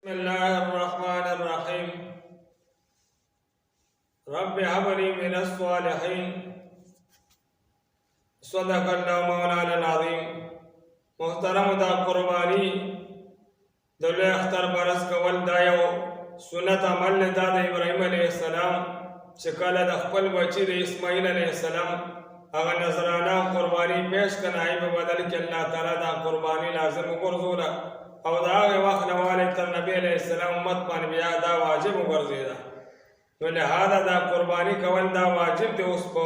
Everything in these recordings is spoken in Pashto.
بسم الله الرحمن الرحيم رب هب لي من الصالحين صدق الله مولانا العظيم. محترم دا قربانی دلوی اختر برس کول دا یو سنت عمل دا د ابراهیم علیہ السلام چې کله د خپل بچی د اسماعیل علیہ السلام هغه نذرانه قربانی پیش کړه ای په بدل کې الله تعالی دا قربانی لازم وګرځوله او دا هغه وخت نه والي تر نبی علیہ السلام امت باندې بیا دا واجب وګرځیدا نو لہذا دا قربانی کول دا واجب دی اوس په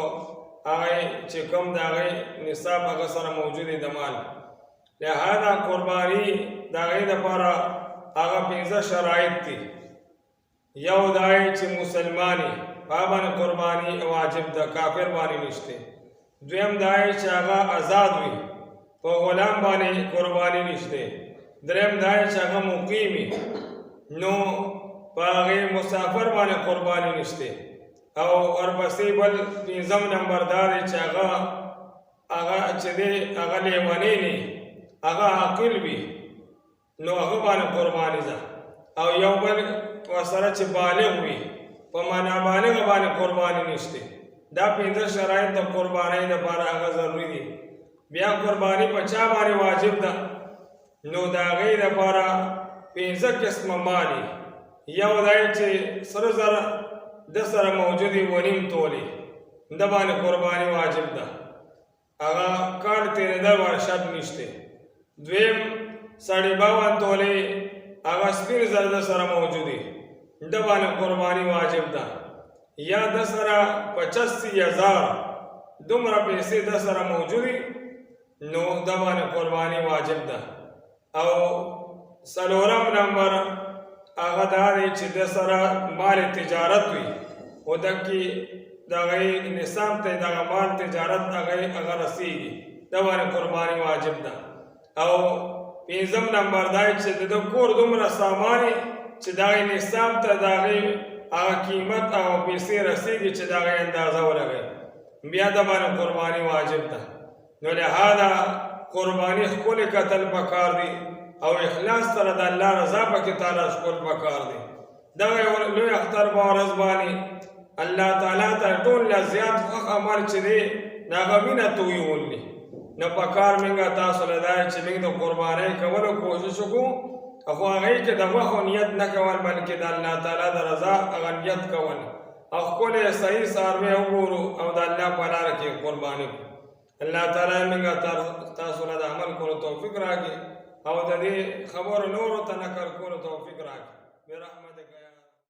هغه چې کوم دا هغه نصاب هغه سره موجود دی د مال لہذا قربانی دا غي د لپاره هغه 15 شرایط دي یو دای چې مسلمانی پابن قربانی واجب د کافر باندې نشته دویم دای چې هغه آزاد وي په غلام باندې قربانی نشته دریم دای چې هغه مقیمی نو پاغه مسافر باندې قربانی نشته او ورپسې بل پنځم نمبر دار چې هغه چې دی هغه لیونی نه هغه عاقل وي نو هغه باندې قربانی ده او یو بل وسره چې بالغ وي په معنا باندې قربانی نشته دا 15 شرایط د قربانی لپاره هغه ضروری دي بیا قربانی په چا باندې واجب ده نو دا غي لپاره 15 قسم مالی یو دای چې سره زره د سره موجودی ونیم تولی د باندې قربانی واجب ده هغه کار تیر د ورشد نشته دویم 52 تولی هغه سپیر زر د سره موجودی د باندې قربانی واجب ده یا د سره 85000 دومره پیسې د سره موجودی نو د باندې قربانی واجب ده او سلورم نمبر هغه دا دی چې د سره مال تجارت وي او دکې دغه نظام ته دغه مال تجارت هغه رسیږي د باندې قربانی واجب ده او پنځم نمبر دا چې د کور دومره سامان چې دغه نظام ته دغه هغه قیمت او پیسې رسیږي چې دغه اندازه ولګي بیا د باندې قربانی واجب ده نو لہذا قربانی خپل قتل پکار دی او اخلاص سره د الله رضا پکې تعالی شکر پکار دی دا یو لوی اختر بارز باندې الله تعالی ته ټول زیات حق عمل چې دی ناغمینه توي ولني نه پکار منګه تاسو له دا چې موږ د قربانی کولو کوشش وکړو خو هغه کې د وخت نیت نه کول بلکې د الله تعالی د رضا هغه نیت کول او خپل صحیح ساروی وګورو او د الله په لار کې قربانی الله تعالی موږ تاسو له عمل کولو توفیق راکړي او د دې خبر نور ته نکر کولو توفیق راکړي برحمتک